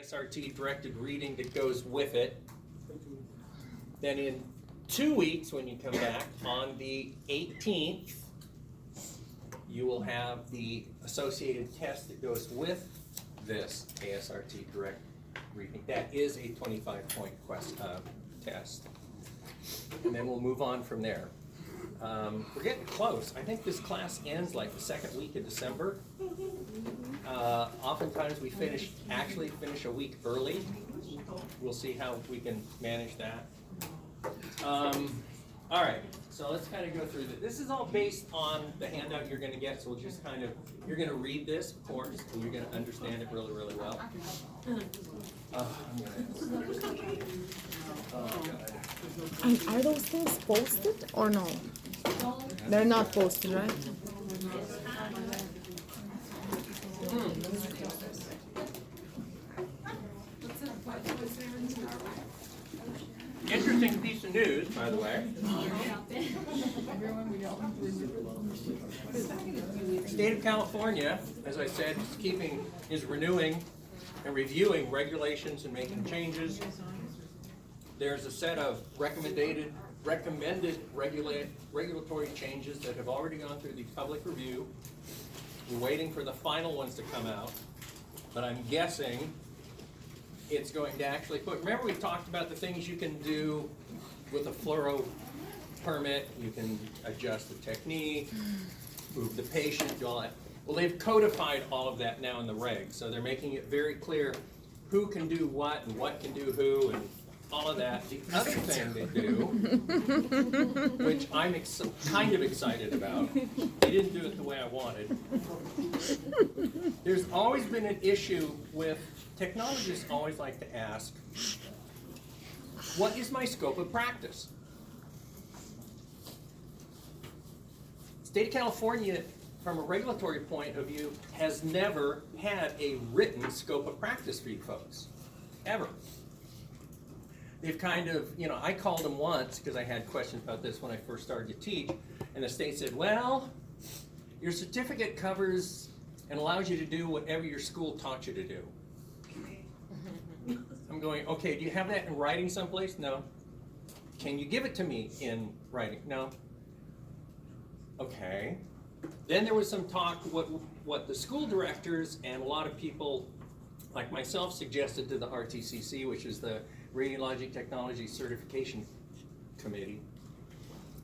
ASRT directed reading that goes with it. Then in 2 weeks, when you come back on the 18th, you will have the associated test that goes with this ASRT direct reading. That is a 25-point test. And then we'll move on from there. We're getting close. I think this class ends like the second week of December. Oftentimes we actually finish a week early. We'll see how we can manage that. All right, so let's kind of go through this. This is all based on the handout you're going to get, so we'll just kind of, you're going to read this, of course, and you're going to understand it really, really well. And are those things posted or no? They're not posted, right? Interesting piece of news, by the way. State of California, as I said, is renewing and reviewing regulations and making changes. There's a set of recommended regulatory changes that have already gone through the public review. We're waiting for the final ones to come out, but I'm guessing it's going to actually remember we talked about the things you can do with a fluoro permit. You can adjust the technique, move the patient, do all that. Well, they've codified all of that now in the regs, so they're making it very clear who can do what and what can do who and all of that. The other thing they do, which I'm kind of excited about, they didn't do it the way I wanted. There's always been an issue with, technologists always like to ask, what is my scope of practice? State of California, from a regulatory point of view, has never had a written scope of practice for you folks, ever. They've kind of, I called them once because I had questions about this when I first started to teach, and the state said, well, your certificate covers and allows you to do whatever your school taught you to do. I'm going, okay, do you have that in writing someplace? No. Can you give it to me in writing? No. Okay. Then there was some talk what the school directors and a lot of people like myself suggested to the RTCC, which is the Radiologic Technology Certification Committee,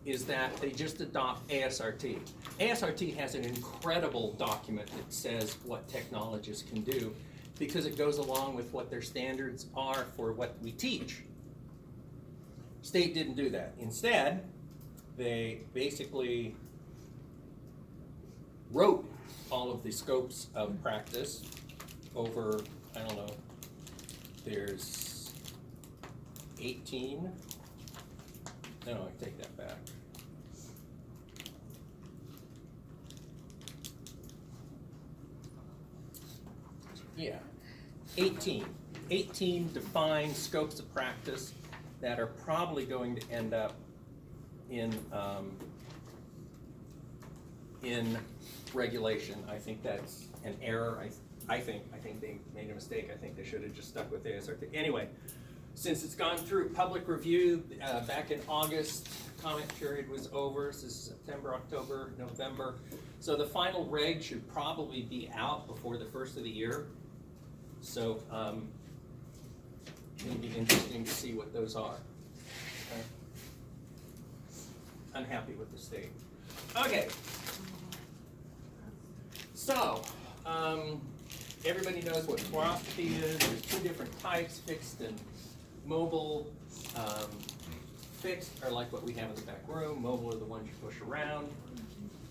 is that they just adopt ASRT. ASRT has an incredible document that says what technologists can do because it goes along with what their standards are for what we teach. State didn't do that. Instead, they basically wrote all of the scopes of practice over, I don't know, there's 18, no, I take that back. Yeah, 18 defined scopes of practice that are probably going to end up in regulation. I think that's an error. I think they made a mistake. I think they should have just stuck with ASRT. Anyway, since it's gone through public review back in August, comment period was over. So this is September, October, November. So the final reg should probably be out before the first of the year. So it'll be interesting to see what those are. Okay. Unhappy with the state. Okay. So, everybody knows what fluoroscopy is. There's two different types, fixed and mobile. Fixed are like what we have in the back room. Mobile are the ones you push around.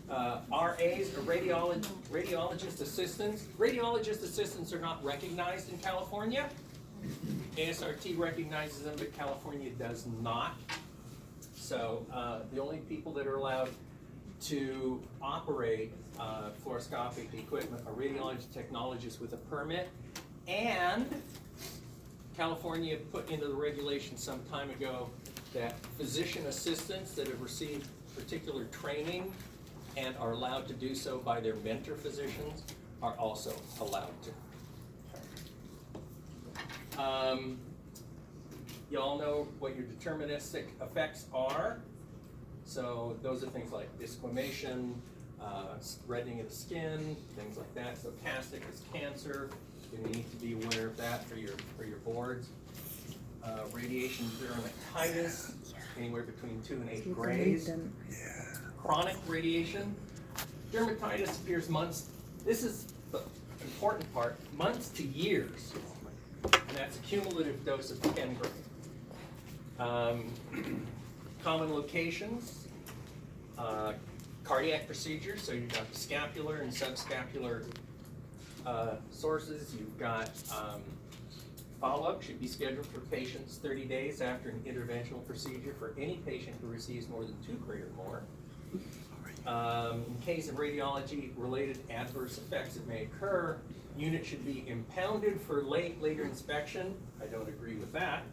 RAs are radiologist assistants. Radiologist assistants are not recognized in California. ASRT recognizes them, but California does not. So the only people that are allowed to operate fluoroscopic equipment are radiology technologists with a permit, and California put into the regulation some time ago that physician assistants that have received particular training and are allowed to do so by their mentor physicians are also allowed to. You all know what your deterministic effects are. So those are things like desquamation, reddening of the skin, things like that. Stochastic is cancer. You need to be aware of that for your boards. Radiation dermatitis, anywhere between 2 and 8 grays. Chronic radiation. Dermatitis appears months. This is the important part, months to years. And that's a cumulative dose of 10 gray. Common locations, cardiac procedures, so you've got scapular and subscapular sources. You've got follow-up should be scheduled for patients 30 days after an interventional procedure for any patient who receives more than 2 gray or more. In case of radiology-related adverse effects that may occur, unit should be impounded for later inspection. I don't agree with that,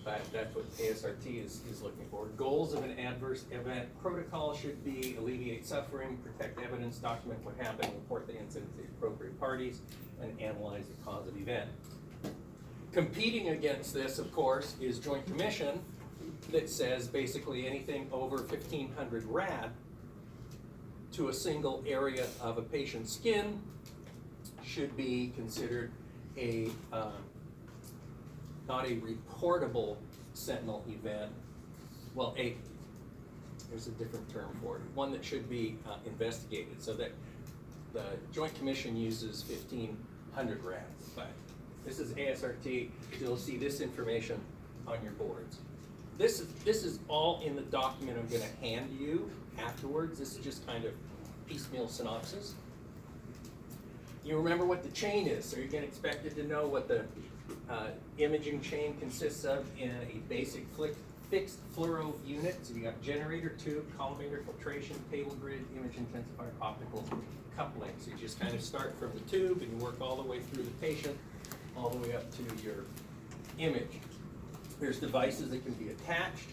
but that's what ASRT is looking for. Goals of an adverse event protocol should be alleviate suffering, protect evidence, document what happened, report the incident to the appropriate parties, and analyze the cause of event. Competing against this, of course, is Joint Commission that says basically anything over 1,500 rad to a single area of a patient's skin should be considered a not a reportable sentinel event. Well, there's a different term for it. One that should be investigated. So that the Joint Commission uses 1,500 rad, but this is ASRT. You'll see this information on your boards. This is all in the document I'm going to hand you afterwards. This is just kind of piecemeal synopsis. You remember what the chain is, so you're going to expect to know what the imaging chain consists of in a basic fixed fluoro unit. So you got generator, tube, collimator, filtration, table grid, image intensifier, optical coupling. So you just kind of start from the tube and you work all the way through the patient, all the way up to your image. There's devices that can be attached.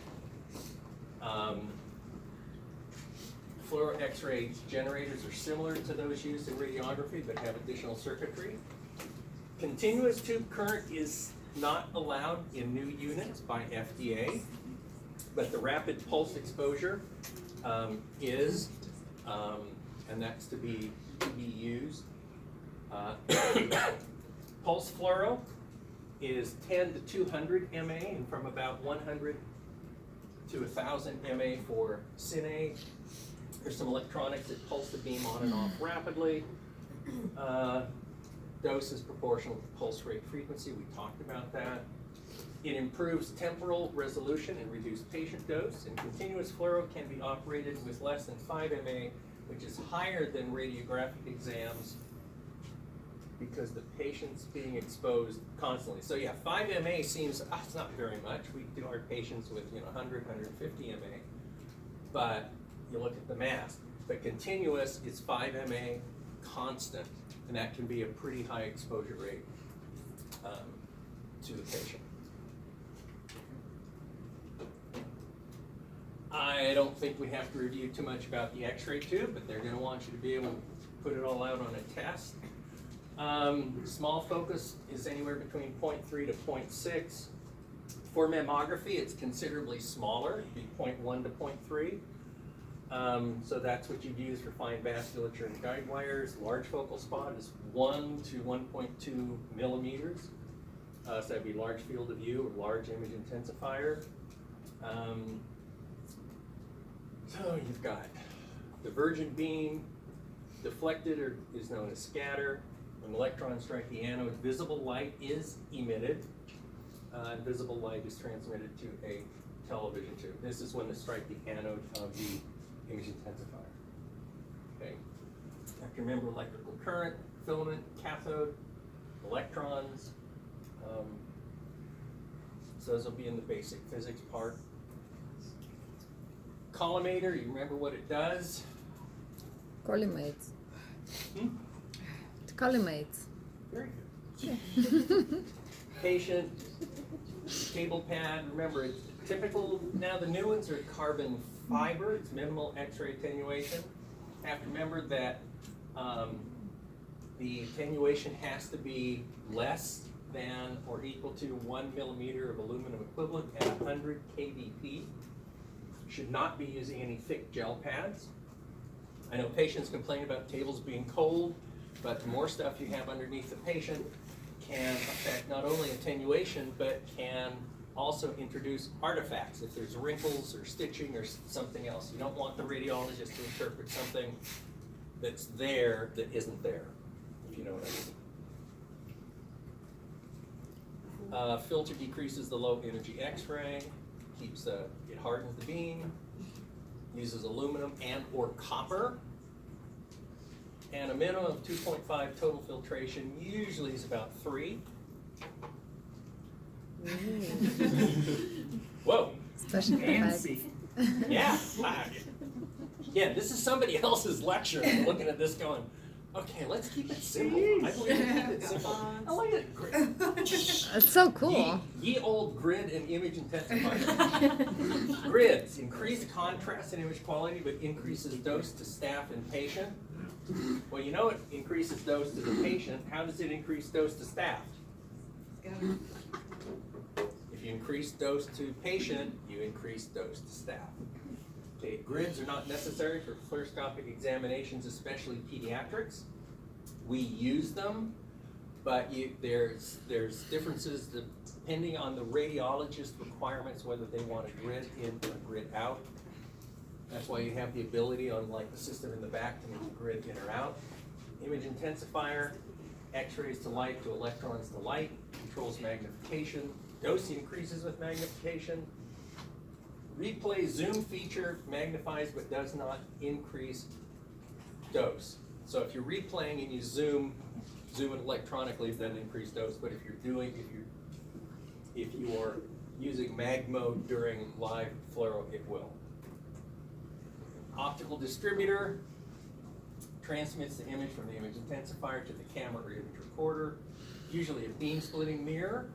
Fluoro X-ray generators are similar to those used in radiography, but have additional circuitry. Continuous tube current is not allowed in new units by FDA, but the rapid pulse exposure is, and that's to be used. Pulse fluoro is 10 to 200 MA, and from about 100 to 1,000 MA for Cine. There's some electronics that pulse the beam on and off rapidly. Dose is proportional to pulse rate frequency. We talked about that. It improves temporal resolution and reduced patient dose. And continuous fluoro can be operated with less than 5 MA, which is higher than radiographic exams because the patient's being exposed constantly. So yeah, 5 MA seems, it's not very much. We do our patients with 100, 150 MA. But you look at the mass. But continuous is 5 MA constant, and that can be a pretty high exposure rate to the patient. I don't think we have to review too much about the X-ray tube, but they're going to want you to be able to put it all out on a test. Small focus is anywhere between 0.3 to 0.6. For mammography, it's considerably smaller, it'd be 0.1 to 0.3. So that's what you'd use for fine vasculature and guide wires. Large focal spot is 1 to 1.2 millimeters. So that'd be large field of view or large image intensifier. So you've got divergent beam, deflected is known as scatter. When electrons strike the anode, visible light is emitted. Visible light is transmitted to a television tube. This is when they strike the anode of the image intensifier. Okay. You have to remember electrical current, filament, cathode, electrons. So those will be in the basic physics part. Collimator, you remember what it does? Collimates. It collimates. Very good. Patient, cable pad, remember it's typical, now the new ones are carbon fiber, it's minimal X-ray attenuation. Have to remember that the attenuation has to be less than or equal to 1 millimeter of aluminum equivalent at 100 kVp. Should not be using any thick gel pads. I know patients complain about tables being cold, but the more stuff you have underneath the patient can affect not only attenuation, but can also introduce artifacts if there's wrinkles or stitching or something else. You don't want the radiologist to interpret something that's there that isn't there, if you know what I mean. Filter decreases the low energy X-ray, keeps it hardens the beam, uses aluminum and or copper, and a minimum of 2.5 total filtration usually is about 3. Whoa. Special effects. Yeah. Again, this is somebody else's lecture. I'm looking at this going, okay, let's keep it simple. I believe we keep it simple. I like it. It's so cool. Ye old grid and image intensifier. Grids increase contrast and image quality, but increases dose to staff and patient. Well, you know it increases dose to the patient. How does it increase dose to staff? If you increase dose to patient, you increase dose to staff. Okay, grids are not necessary for fluoroscopic examinations, especially pediatrics. We use them, but there's differences depending on the radiologist requirements, whether they want a grid in or a grid out. That's why you have the ability on like the system in the back to make the grid in or out. Image intensifier, X-rays to light to electrons to light, controls magnification. Dose increases with magnification. Replay zoom feature magnifies but does not increase dose. So if you're replaying and you zoom it electronically, then increase dose. But if you're using mag mode during live fluoro, it will. Optical distributor transmits the image from the image intensifier to the camera or image recorder, usually a beam splitting mirror.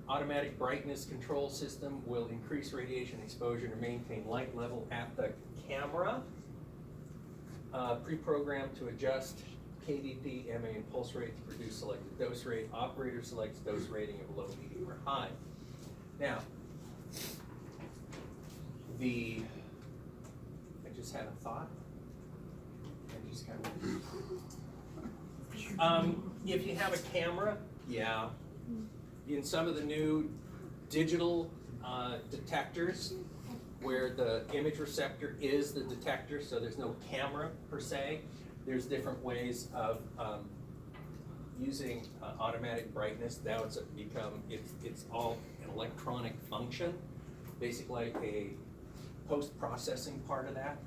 Automatic brightness control system will increase radiation exposure to maintain light level at the camera. Pre-programmed to adjust KVP, MA, and pulse rate to produce selected dose rate. Operator selects dose rating of low, medium, or high. Now, I just had a thought. If you have a camera, yeah. In some of the new digital detectors, where the image receptor is the detector, so there's no camera per se, there's different ways of using automatic brightness. Now it's all an electronic function, basically a post-processing part of that.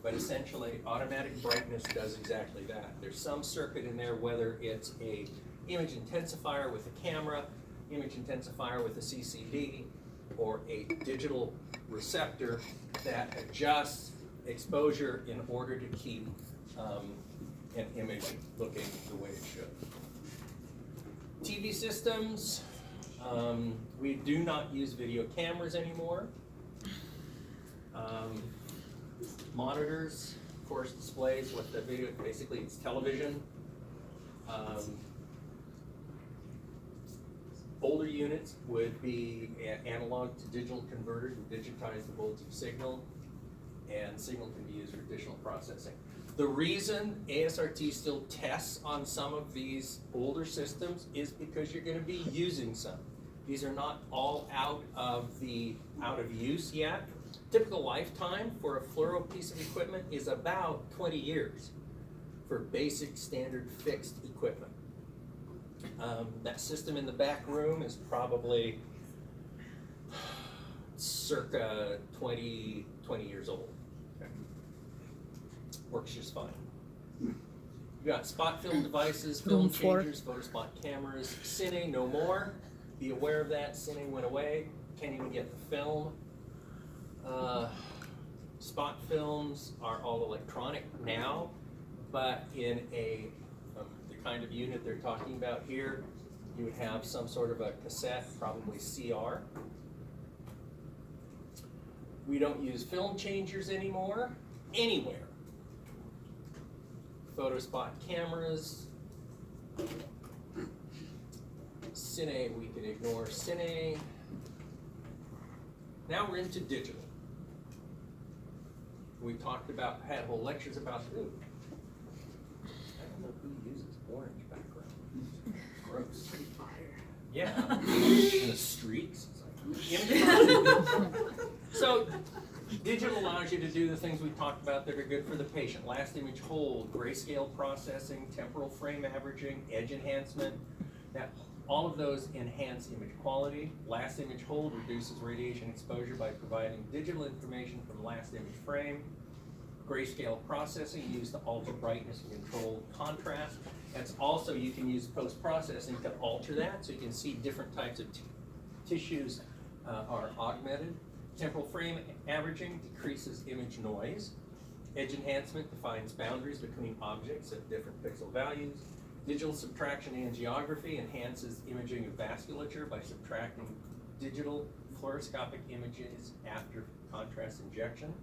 But essentially, automatic brightness does exactly that. There's some circuit in there, whether it's a image intensifier with a camera, image intensifier with a CCD, or a digital receptor that adjusts exposure in order to keep an image looking the way it should. TV systems, we do not use video cameras anymore. Monitors, of course, displays what the video, basically it's television. Older units would be analog to digital converter to digitize the voltage signal, and signal can be used for additional processing. The reason ASRT still tests on some of these older systems is because you're going to be using some. These are not all out of use yet. Typical lifetime for a fluoro piece of equipment is about 20 years for basic standard fixed equipment. That system in the back room is probably circa 20 years old. Okay. Works just fine. You got spot film devices, film changers, photospot cameras. Cine, no more. Be aware of that. Cine went away. Can't even get the film. Spot films are all electronic now, but in the kind of unit they're talking about here, you would have some sort of a cassette, probably CR. We don't use film changers anymore, anywhere. Photospot cameras. Cine, we can ignore Cine. Now we're into digital. We talked about, had whole lectures about, ooh, I don't know who uses orange background. Gross. Yeah, in the streets. So, digital allows you to do the things we talked about that are good for the patient. Last image hold, grayscale processing, temporal frame averaging, edge enhancement. That, all of those enhance image quality. Last image hold reduces radiation exposure by providing digital information from last image frame. Grayscale processing used to alter brightness and control contrast. That's also, you can use post-processing to alter that, so you can see different types of tissues are augmented. Temporal frame averaging decreases image noise. Edge enhancement defines boundaries between objects at different pixel values. Digital subtraction angiography enhances imaging of vasculature by subtracting digital fluoroscopic images after contrast injection.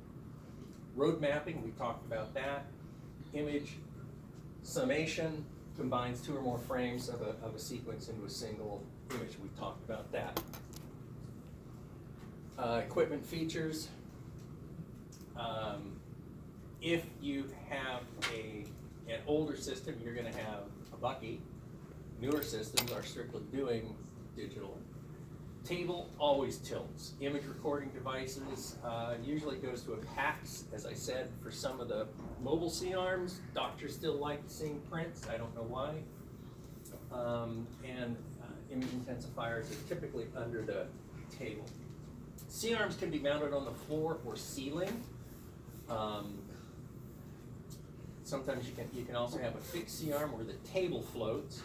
Road mapping, we talked about that. Image summation combines 2 or more frames of a sequence into a single image. We talked about that. Equipment features. If you have an older system, you're going to have a Bucky. Newer systems are strictly doing digital. Table always tilts. Image recording devices usually goes to a PAX, as I said, for some of the mobile C-arms. Doctors still like seeing prints, I don't know why. Image intensifiers are typically under the table. C-arms can be mounted on the floor or ceiling. Sometimes you can also have a fixed C-arm where the table floats.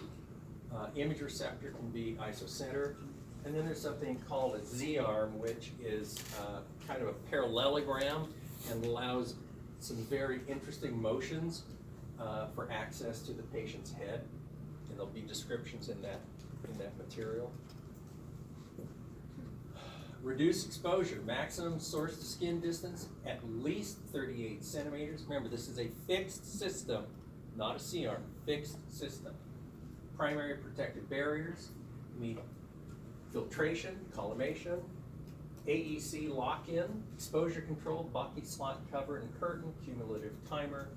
Image receptor can be isocenter. And then there's something called a Z-arm, which is kind of a parallelogram and allows some very interesting motions for access to the patient's head. And there'll be descriptions in that material. Reduce exposure, maximum source to skin distance at least 38 centimeters. Remember, this is a fixed system, not a C-arm, fixed system. Primary protective barriers need filtration, collimation, AEC lock-in, exposure control, Bucky slot cover and curtain, cumulative timer,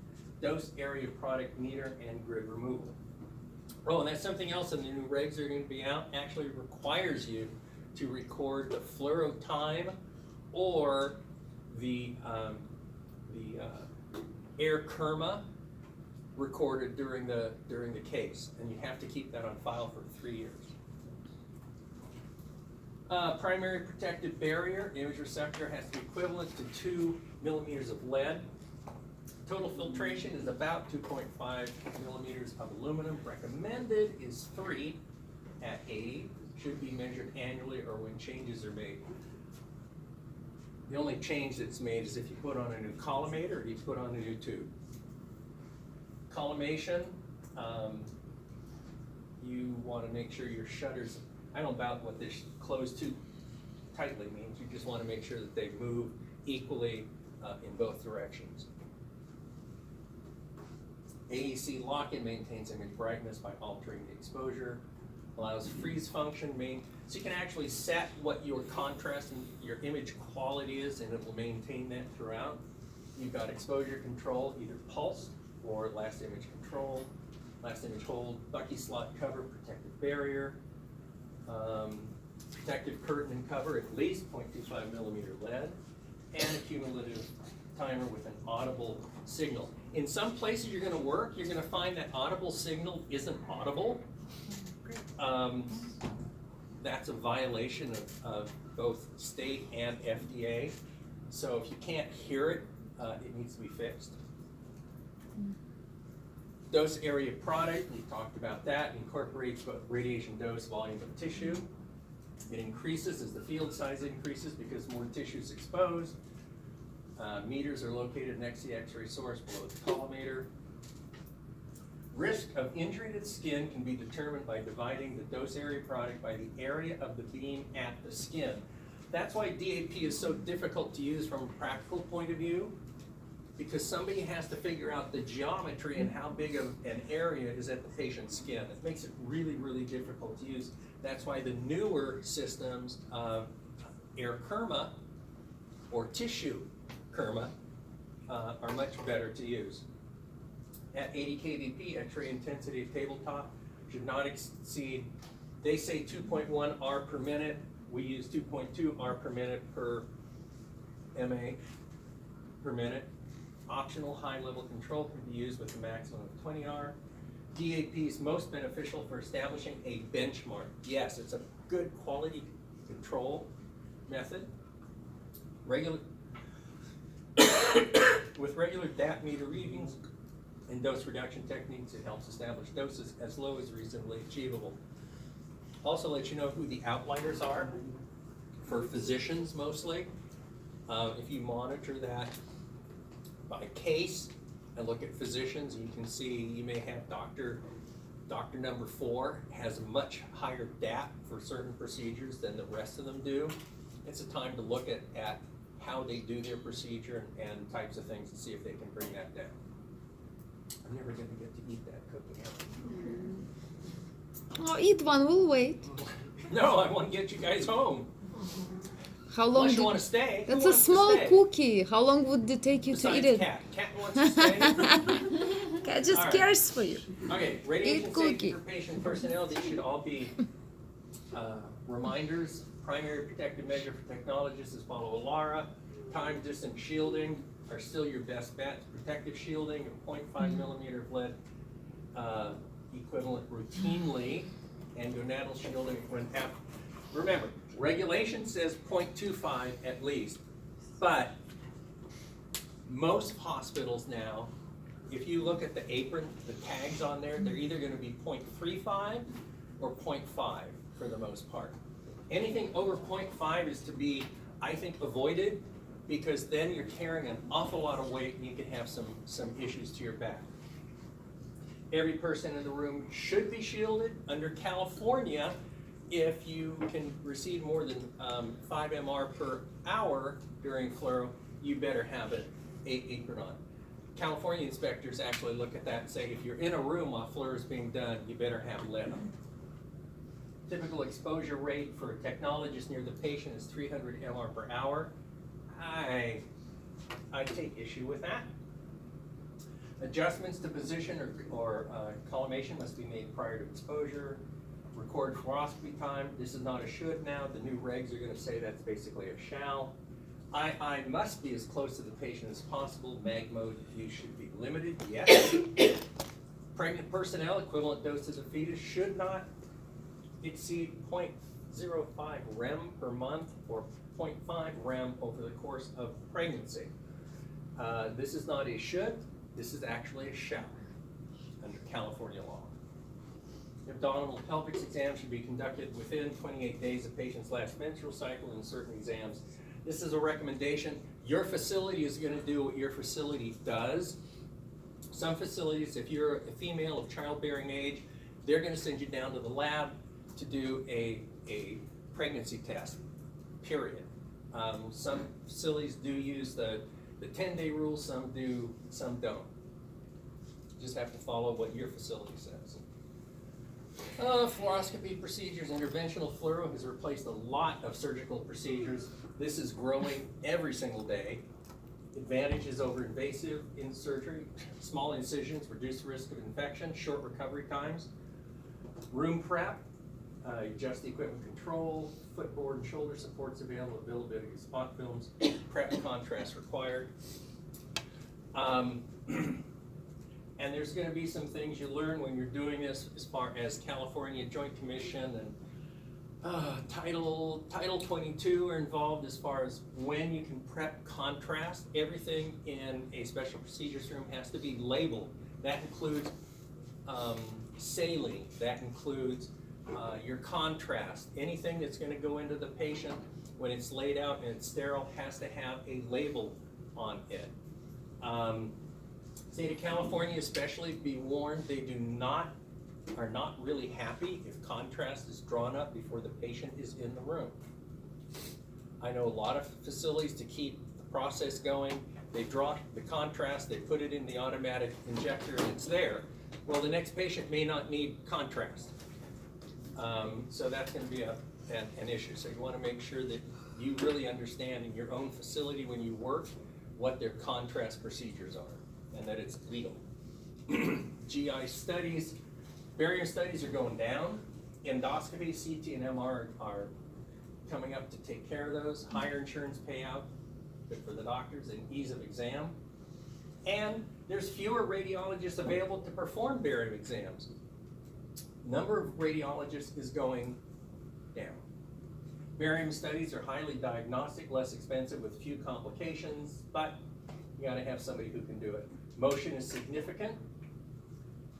dose area product meter, and grid removal. Oh, and that's something else in the new regs that are going to be out, actually requires you to record the fluoro time or the air kerma recorded during the case, and you have to keep that on file for 3 years. Primary protective barrier, image receptor has to be equivalent to 2 millimeters of lead. Total filtration is about 2.5 millimeters of aluminum. Recommended is 3 at 80. Should be measured annually or when changes are made. The only change that's made is if you put on a new collimator or you put on a new tube. Collimation, you want to make sure your shutters, I don't know about what this closed too tightly means, you just want to make sure that they move equally in both directions. AEC lock-in maintains image brightness by altering the exposure, allows freeze function, so you can actually set what your contrast and your image quality is, and it will maintain that throughout. You've got exposure control, either pulsed or last image control, last image hold, Bucky slot cover, protective barrier, protective curtain and cover, at least 0.25 millimeter lead, and a cumulative timer with an audible signal. In some places you're going to work, you're going to find that audible signal isn't audible. That's a violation of both state and FDA. So if you can't hear it, it needs to be fixed. Dose area product, we talked about that, incorporates both radiation dose, volume of tissue. It increases as the field size increases because more tissue is exposed. Meters are located next to the X-ray source below the collimator. Risk of injury to the skin can be determined by dividing the dose area product by the area of the beam at the skin. That's why DAP is so difficult to use from a practical point of view, because somebody has to figure out the geometry and how big of an area is at the patient's skin. It makes it really, really difficult to use. That's why the newer systems of air kerma or tissue kerma are much better to use. At 80 kVp, X-ray intensity of tabletop should not exceed, they say 2.1 R per minute. We use 2.2 R per minute per MA per minute. Optional high-level control can be used with a maximum of 20 R. DAP is most beneficial for establishing a benchmark. Yes, it's a good quality control method. With regular DAP meter readings and dose reduction techniques, it helps establish doses as low as reasonably achievable. Also let you know who the outliers are for physicians mostly. If you monitor that by case and look at physicians, you can see you may have doctor number 4 has a much higher DAP for certain procedures than the rest of them do. It's a time to look at how they do their procedure and types of things and see if they can bring that down. I'm never going to get to eat that cookie. Oh, eat one, we'll wait. No, I want to get you guys home. How long? Unless you want to stay. Who That's a wants to small stay? cookie. How long would it take you Besides to eat it? Cat. Cat wants to stay. Cat just All right. cares for you. Okay, radiation Eat safety cookie. for patient personnel, these should all be reminders. Primary protective measure for technologists is follow ALARA. Time distance shielding are still your best bet. Protective shielding of 0.5 millimeter of lead equivalent routinely, and gonadal shielding when remember, regulation says 0.25 at least, but most hospitals now, if you look at the apron, the tags on there, they're either going to be 0.35 or 0.5 for the most part. Anything over 0.5 is to be, I think, avoided, because then you're carrying an awful lot of weight and you can have some issues to your back. Every person in the room should be shielded. Under California, if you can receive more than 5 MR per hour during fluoro, you better have an apron on. California inspectors actually look at that and say, if you're in a room while fluoro is being done, you better have lead on. Typical exposure rate for a technologist near the patient is 300 MR per hour. I take issue with that. Adjustments to position or collimation must be made prior to exposure. Record fluoroscopy time. This is not a should now. The new regs are going to say that's basically a shall. I must be as close to the patient as possible. Mag mode use should be limited. Yes. Pregnant personnel, equivalent doses of fetus should not exceed 0.05 rem per month or 0.5 rem over the course of pregnancy. This is not a should, this is actually a shall under California law. Abdominal pelvic exam should be conducted within 28 days of patient's last menstrual cycle in certain exams. This is a recommendation. Your facility is going to do what your facility does. Some facilities, if you're a female of childbearing age, they're going to send you down to the lab to do a pregnancy test, period. Some facilities do use the 10-day rule, some do, some don't. You just have to follow what your facility says. Fluoroscopy procedures, interventional fluoro has replaced a lot of surgical procedures. This is growing every single day. Advantages over invasive in surgery, small incisions, reduce risk of infection, short recovery times. Room prep, adjust the equipment control, footboard and shoulder supports availability of spot films, prep contrast required. And there's going to be some things you learn when you're doing this as far as California Joint Commission and Title 22 are involved as far as when you can prep contrast. Everything in a special procedures room has to be labeled. That includes saline, that includes your contrast. Anything that's going to go into the patient when it's laid out and it's sterile has to have a label on it. State of California especially, be warned, they are not really happy if contrast is drawn up before the patient is in the room. I know a lot of facilities, to keep the process going, They draw the contrast, they put it in the automatic injector, and it's there. Well, the next patient may not need contrast. So that's going to be an issue. So you want to make sure that you really understand in your own facility when you work what their contrast procedures are and that it's legal. GI studies, barium studies are going down. Endoscopy, CT, and MR are coming up to take care of those. Higher insurance payout, good for the doctors, and ease of exam. And there's fewer radiologists available to perform barium exams. Number of radiologists is going down. Barium studies are highly diagnostic, less expensive with few complications, but you gotta have somebody who can do it. Motion is significant,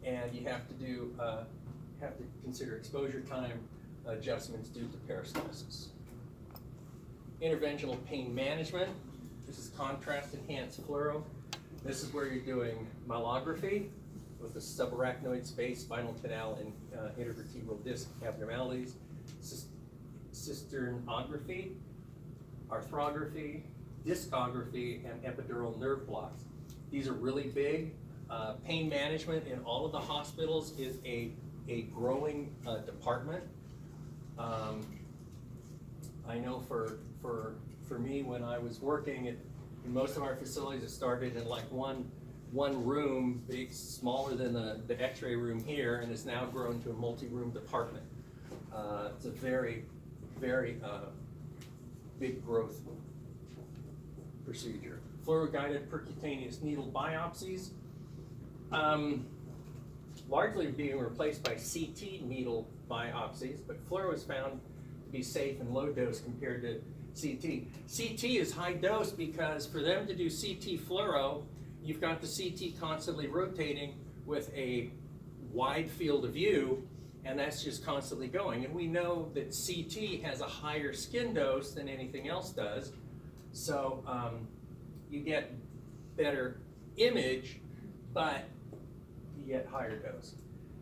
and you have to consider exposure time adjustments due to peristalsis. Interventional pain management. This is contrast enhanced fluoro. This is where you're doing myelography with the subarachnoid space, spinal canal, and intervertebral disc abnormalities, cisternography, arthrography, discography, and epidural nerve blocks. These are really big. Pain management in all of the hospitals is a growing department. I know for me, when I was working in most of our facilities, it started in like one room, big, smaller than the x-ray room here, and it's now grown to a multi-room department. It's a very, very big growth procedure. Fluoro-guided percutaneous needle biopsies, largely being replaced by CT needle biopsies, but fluoro is found to be safe and low dose compared to CT. CT is high dose because for them to do CT fluoro, you've got the CT constantly rotating with a wide field of view, and that's just constantly going. And we know that CT has a higher skin dose than anything else does, so you get better image, but you get higher dose.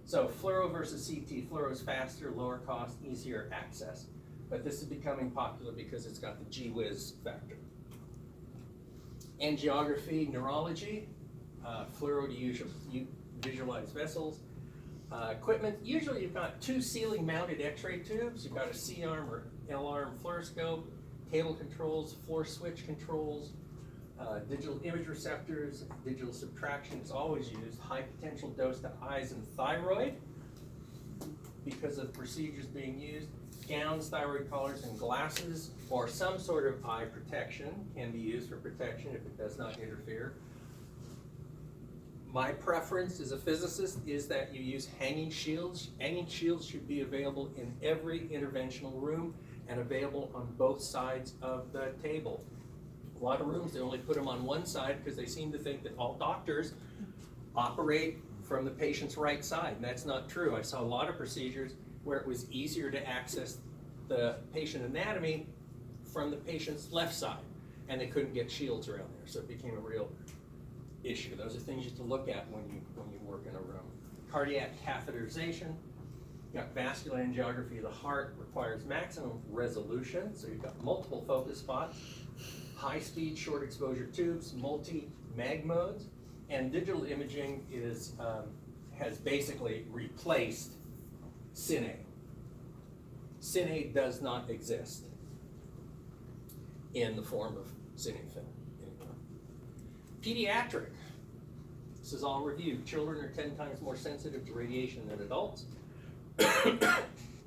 So fluoro versus CT, fluoro is faster, lower cost, easier access. But this is becoming popular because it's got the gee whiz factor. Angiography, neurology, fluoro to visualize vessels. Equipment, usually you've got two ceiling mounted x-ray tubes. You've got a C-arm or L-arm fluoroscope, table controls, floor switch controls, digital image receptors, digital subtraction is always used, high potential dose to eyes and thyroid because of procedures being used. Gowns, thyroid collars, and glasses, or some sort of eye protection can be used for protection if it does not interfere. My preference as a physicist is that you use hanging shields. Hanging shields should be available in every interventional room and available on both sides of the table. A lot of rooms, they only put them on one side because they seem to think that all doctors operate from the patient's right side, and that's not true. I saw a lot of procedures where it was easier to access the patient anatomy from the patient's left side, and they couldn't get shields around there, so it became a real issue. Those are things you have to look at when you work in a room. Cardiac catheterization, you've got vascular angiography of the heart, requires maximum resolution, so you've got multiple focus spots, high-speed, short exposure tubes, multi-mag modes, and digital imaging has basically replaced Cine. Cine does not exist in the form of Cine film anymore. Pediatric. This is all reviewed. Children are 10 times more sensitive to radiation than adults.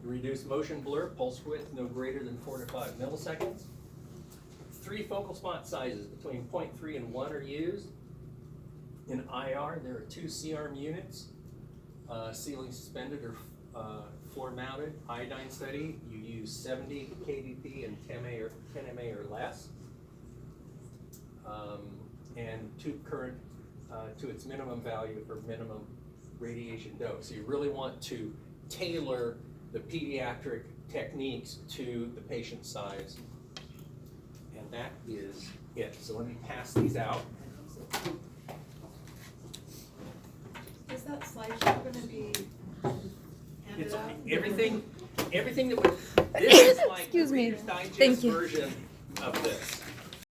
Reduce motion blur, pulse width no greater than 4 to 5 milliseconds. 3 focal spot sizes between 0.3 and 1 are used. In IR, there are 2 C-arm units, ceiling suspended or floor mounted. Iodine study, you use 70 kVp and 10 MA or less. And tube current to its minimum value for minimum radiation dose. So you really want to tailor the pediatric techniques to the patient size. And that is it. So let me pass these out. Is that slideshow going to be handed It's out? everything that was, this is like Excuse the me. Reader's Digest Thank you. version of this.